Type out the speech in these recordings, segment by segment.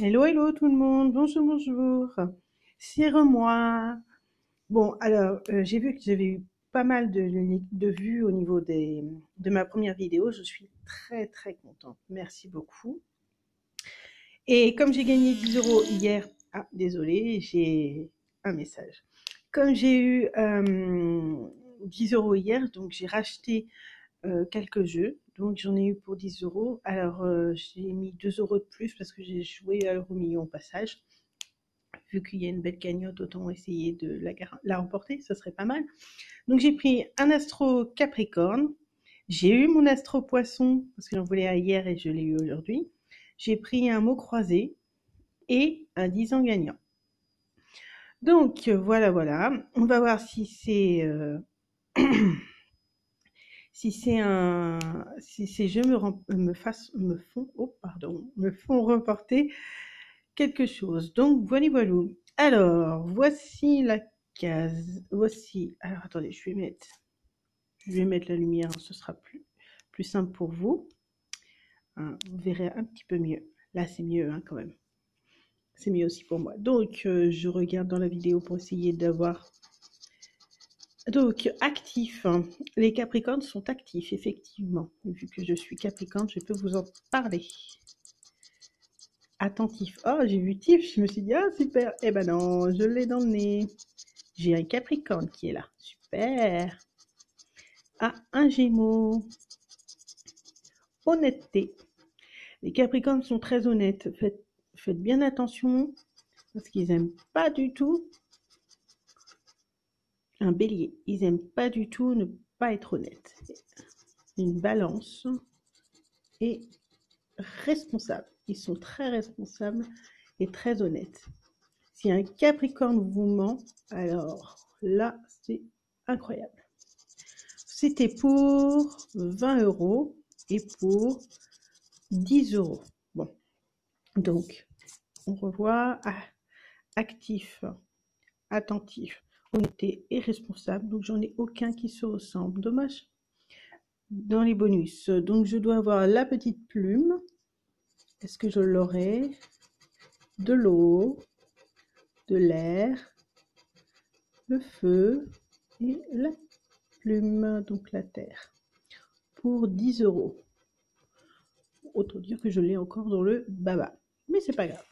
Hello, hello tout le monde, bonjour, bonjour, c'est moi. Bon, alors, j'ai vu que j'avais eu pas mal de vues au niveau de ma première vidéo, je suis très très contente, merci beaucoup. Et comme j'ai gagné 10 euros hier, ah, désolé, j'ai un message. Comme j'ai eu 10 euros hier, donc j'ai racheté quelques jeux, donc j'en ai eu pour 10 euros. Alors, j'ai mis 2 euros de plus parce que j'ai joué à l'euro million au passage. Vu qu'il y a une belle cagnotte, autant essayer de la remporter, ça serait pas mal. Donc j'ai pris un astro capricorne, j'ai eu mon astro poisson, parce que j'en voulais un hier et je l'ai eu aujourd'hui. J'ai pris un mot croisé et un 10 ans gagnant. Donc voilà, voilà. On va voir si c'est si ces jeux me font remporter quelque chose. Donc voilà, voilà. Alors voici la case. Voici. Alors attendez, je vais mettre la lumière, ce sera plus simple pour vous. Hein, vous verrez un petit peu mieux. Là, c'est mieux hein, quand même. C'est mieux aussi pour moi. Donc, je regarde dans la vidéo pour essayer d'avoir. Donc, actif. Les Capricornes sont actifs, effectivement. Vu que je suis Capricorne, je peux vous en parler. Attentif. Oh, j'ai vu Tif, je me suis dit, ah, super. Eh ben non, je l'ai dans le nez. J'ai un Capricorne qui est là. Super. Ah, un Gémeaux. Honnêteté. Les Capricornes sont très honnêtes. Faites bien attention parce qu'ils n'aiment pas du tout un Bélier. Ils n'aiment pas du tout ne pas être honnêtes. Une Balance est responsable. Ils sont très responsables et très honnêtes. Si un Capricorne vous ment, alors là, c'est incroyable. C'était pour 20 euros et pour 10 euros. Bon, donc, on revoit. Ah, actif, attentif, honnêteté et responsable. Donc, j'en ai aucun qui se ressemble. Dommage. Dans les bonus, donc je dois avoir la petite plume. Est-ce que je l'aurai? De l'eau, de l'air, le feu et la plume, donc la terre. Pour 10 euros. Autant dire que je l'ai encore dans le baba. Mais c'est pas grave.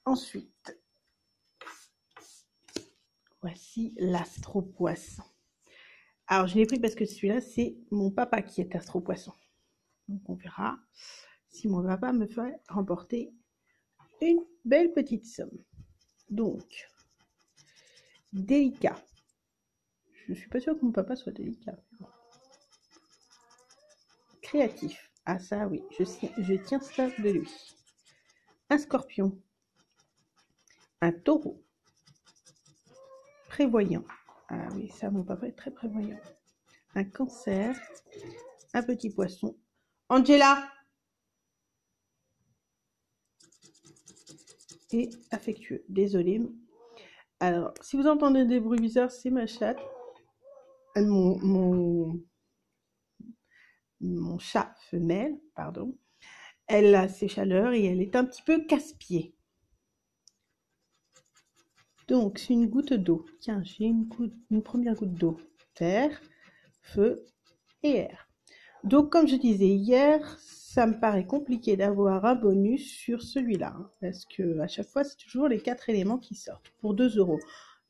Ensuite, voici l'astro-poisson. Alors, je l'ai pris parce que celui-là, c'est mon papa qui est astro-poisson. Donc, on verra si mon papa me fait remporter une belle petite somme. Donc, délicat. Je ne suis pas sûre que mon papa soit délicat. Créatif. Ah ça, oui, je tiens ça de lui. Un scorpion. Un taureau. Prévoyant. Ah oui, ça, mon papa est très prévoyant. Un cancer. Un petit poisson. Angela! Et affectueux. Désolée. Alors, si vous entendez des bruits bizarres, c'est ma chatte. Mon chat femelle, pardon. Elle a ses chaleurs et elle est un petit peu casse-pied. Donc, c'est une goutte d'eau. Tiens, j'ai une première goutte d'eau. Terre, feu et air. Donc, comme je disais hier, ça me paraît compliqué d'avoir un bonus sur celui-là. Hein, parce que à chaque fois, c'est toujours les 4 éléments qui sortent. Pour 2 euros.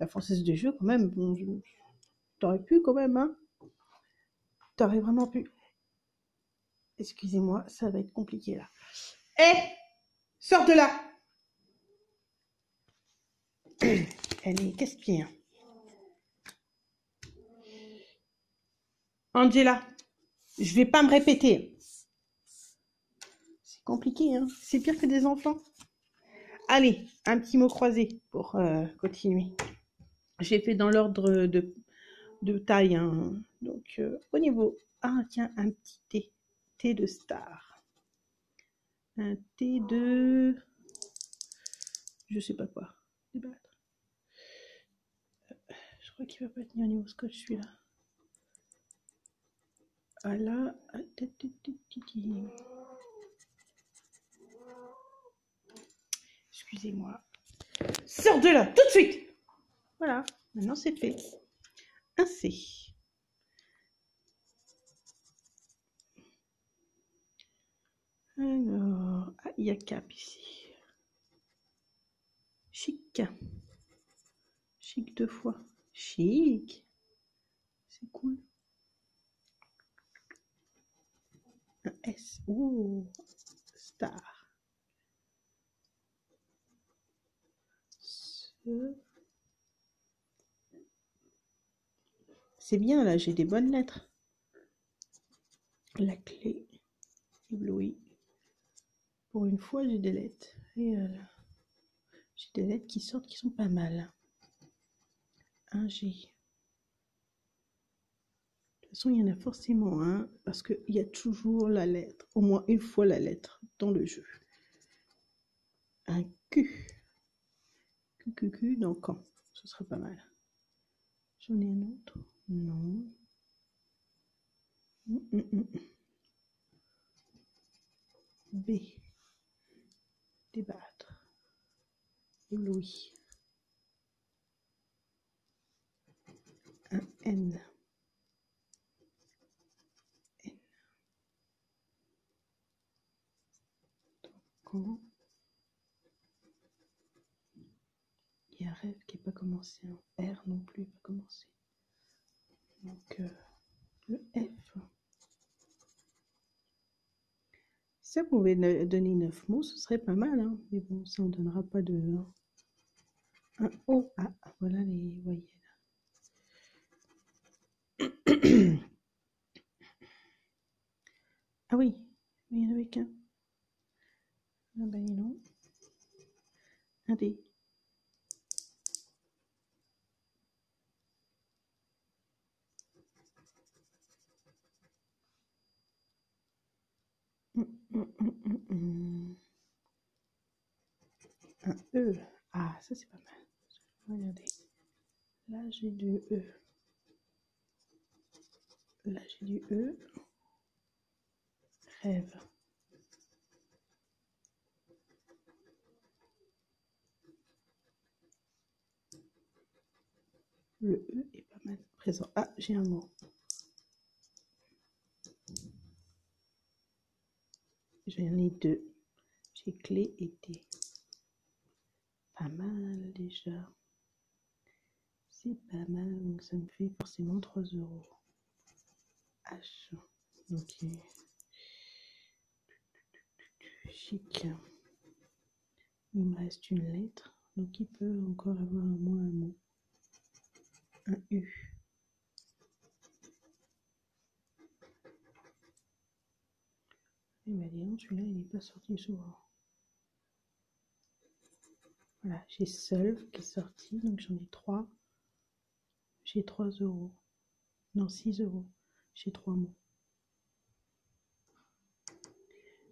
La Française des Jeux, quand même, bon, t'aurais pu quand même, hein. T'aurais vraiment pu. Excusez-moi, ça va être compliqué là. Hé, sors de là! Elle est casse-pied. Angela, je vais pas me répéter. C'est compliqué, hein. C'est pire que des enfants. Allez, un petit mot croisé pour continuer. J'ai fait dans l'ordre de taille. Hein. Donc, au niveau... Ah, tiens, un petit thé. Thé de star. Un thé de... Je sais pas quoi. Débattre. Je crois qu'il va pas tenir au niveau scotch, celui-là. Voilà. Excusez-moi. Sors de là, tout de suite. Voilà, maintenant c'est fait. Un C. Alors, ah, il y a cap ici. Chic. Chic 2 fois. Chic. C'est cool. Un S. Oh, star. C'est bien là, j'ai des bonnes lettres. La clé. Ébloui. Pour une fois, j'ai des lettres. Et j'ai des lettres qui sortent qui sont pas mal. Un G. De toute façon, il y en a forcément un, parce qu'il y a toujours la lettre, au moins une fois la lettre dans le jeu. Un Q. Q, dans quand? Ce serait pas mal. J'en ai un autre? Non. B. Débattre. Ébloui. Un N. N. Quand? Il y a rêve qui n'est pas commencé. Hein. R non plus pas commencé. Donc, le F. Si ça pouvait donner 9 mots, ce serait pas mal. Hein. Mais bon, ça ne donnera pas de... Un O. Ah, voilà les voyelles. Ah oui, mais il n'y en avait qu'un. Ah ben non. Un D. Un E. Ah, ça c'est pas mal. Regardez. Là j'ai du E. Là j'ai du E. Rêve. Le E est pas mal présent. Ah, j'ai un mot. J'en ai deux. J'ai clé et D. Pas mal déjà. C'est pas mal, donc ça me fait forcément 3 €. H. Ok. Chic. Il me reste une lettre, donc il peut encore avoir un mot. Un U. Et bien disons, celui-là, il n'est pas sorti souvent. Voilà, j'ai seul qui est sorti, donc j'en ai 3. J'ai 3 €. Non, 6 €. J'ai 3 mots.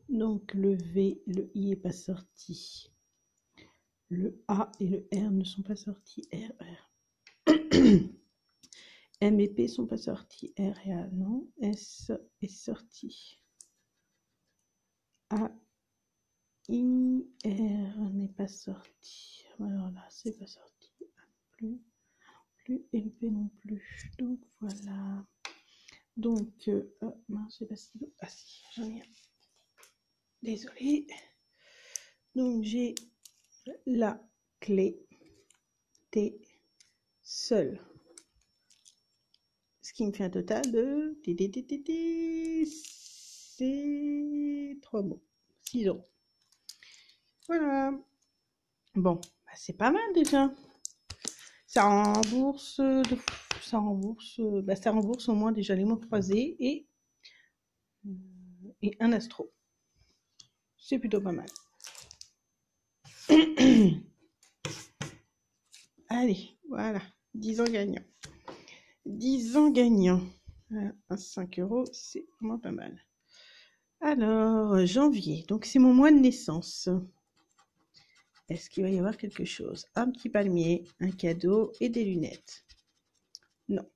Donc le V, le I n'est pas sorti. Le A et le R ne sont pas sortis. R. M et P sont pas sortis. R et A, non. S est sorti. A, I, R n'est pas sorti. Alors là, c'est pas sorti. A non plus. Et le P non plus. Donc voilà. Donc, mince, j'ai pas stylo. Ah si, j'en ai un. Désolée. Donc j'ai la clé T seul. Ce qui me fait un total de... C'est 3 mots. 6 €. Voilà. Bon, bah c'est pas mal déjà. Ça rembourse, ça rembourse au moins déjà les mots croisés et un astro. C'est plutôt pas mal. Allez, voilà, 10 ans gagnants. 10 ans gagnants. Voilà, 5 €, c'est vraiment pas mal. Alors, janvier, donc c'est mon mois de naissance. Est-ce qu'il va y avoir quelque chose? Un petit palmier, un cadeau et des lunettes. Non.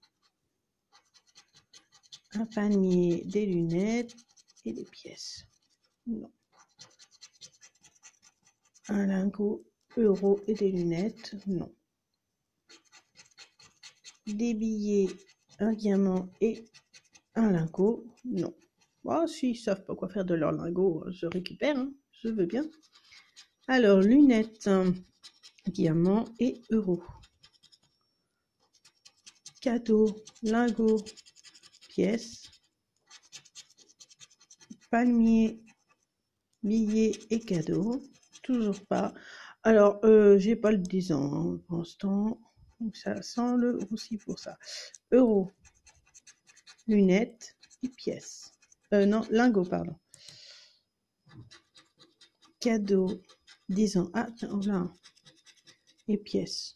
Un palmier, des lunettes et des pièces. Non. Un lingot euros et des lunettes, non. Des billets, un diamant et un lingot, non. Oh, s'ils savent pas quoi faire de leur lingot, je récupère, hein, je veux bien. Alors, lunettes, diamant et euros. Cadeau, lingot, pièces. Palmier, billets et cadeaux. Toujours pas. Alors, j'ai pas le 10 ans hein, pour l'instant. Donc, ça sent le roussi pour ça. Euros, lunettes et pièces. Non, lingot, pardon. Cadeau, 10 ans. Ah, tiens, voilà. Et pièces.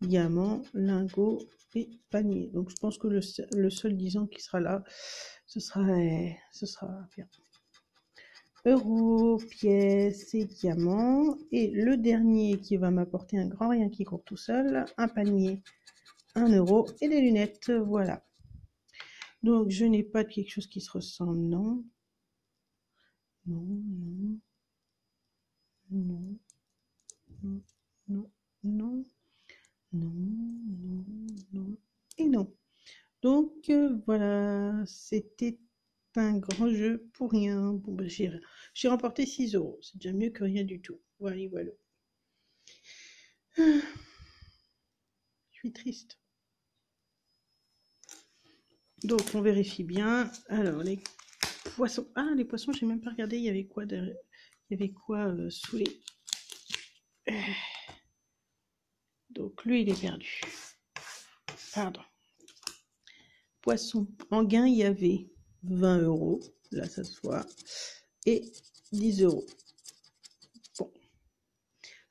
Diamant, lingot et panier. Donc, je pense que le seul 10 ans qui sera là, ce sera bien. Euros, pièces et diamants. Et le dernier qui va m'apporter un grand rien qui court tout seul, un panier, 1 euro et des lunettes. Voilà. Donc, je n'ai pas de quelque chose qui se ressemble, non. Non, non. Non. Non, non, non, non, non, non, et non. Donc, voilà, c'était un grand jeu pour rien. Bon, bah, j'ai remporté 6 euros. C'est déjà mieux que rien du tout. Voilà, voilà. Je suis triste. Donc, on vérifie bien. Alors, les poissons. Ah, les poissons, j'ai même pas regardé. Il y avait quoi derrière. Il y avait quoi sous les. Donc, lui, il est perdu. Pardon. Poisson. En gain, il y avait 20 euros. Là, ça se voit. Et 10 euros. Bon.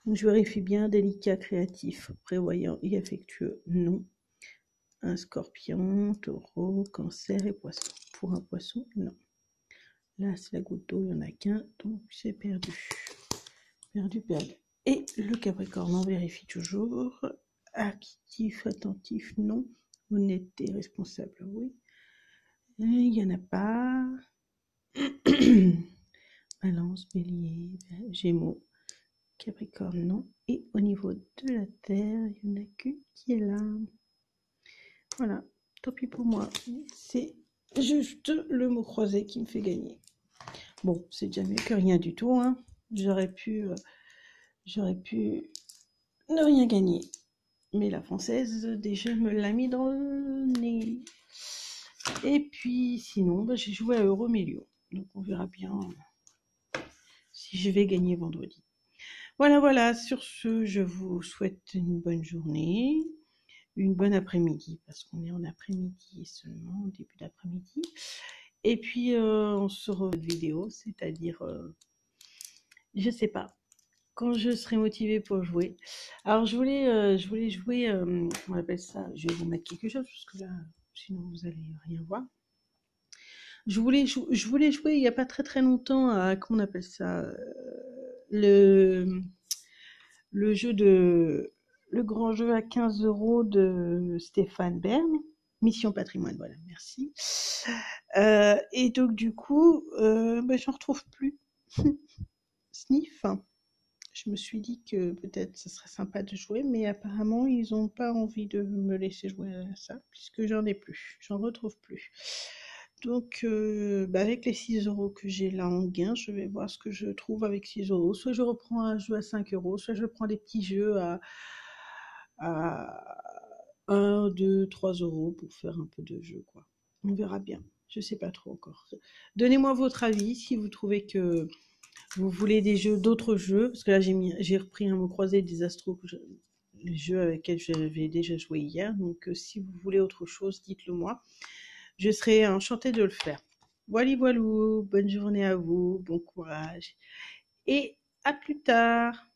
Donc, je vérifie bien. Délicat, créatif, prévoyant et affectueux. Non. Un scorpion, taureau, cancer et poisson. Pour un poisson, non. Là, c'est la goutte d'eau, il n'y en a qu'un, donc c'est perdu. Perdu, perdu. Et le capricorne, on vérifie toujours. Actif, attentif, non. Honnêteté, responsable, oui. Il n'y en a pas. Balance, bélier, gémeaux, capricorne, non. Et au niveau de la terre, il n'y en a qu'une qui est là. Voilà, tant pis pour moi. C'est juste le mot croisé qui me fait gagner. Bon, c'est déjà mieux que rien du tout. Hein. J'aurais pu ne rien gagner. Mais la française, déjà, me l'a mis dans le nez. Et puis, sinon, bah, j'ai joué à Euro Million. Donc, on verra bien si je vais gagner vendredi. Voilà, voilà. Sur ce, je vous souhaite une bonne journée, une bonne après-midi, parce qu'on est en après-midi seulement, au début d'après-midi. Et puis, on se revoit de vidéo, c'est-à-dire, je sais pas, quand je serai motivée pour jouer. Alors, je voulais jouer, on appelle ça, je vais vous mettre quelque chose, parce que là, sinon vous allez rien voir. Je voulais jouer il n'y a pas très très longtemps à, comment on appelle ça, le, le jeu de, le grand jeu à 15 euros de Stéphane Bern. Mission Patrimoine, voilà, merci. Et donc, du coup, bah, j'en retrouve plus. Sniff. Je me suis dit que peut-être ce serait sympa de jouer, mais apparemment, ils n'ont pas envie de me laisser jouer à ça, puisque j'en ai plus. J'en retrouve plus. Donc, bah, avec les 6 euros que j'ai là en gain, je vais voir ce que je trouve avec 6 euros. Soit je reprends un jeu à 5 euros, soit je prends des petits jeux à 1, 2, 3 euros pour faire un peu de jeu, quoi. On verra bien. Je sais pas trop encore. Donnez-moi votre avis si vous trouvez que vous voulez des jeux, d'autres jeux, parce que là j'ai repris un mot croisé des astros, les jeux avec lesquels j'avais déjà joué hier. Donc si vous voulez autre chose, dites-le moi. Je serai enchantée de le faire. Voilà, voilà, bonne journée à vous, bon courage et à plus tard.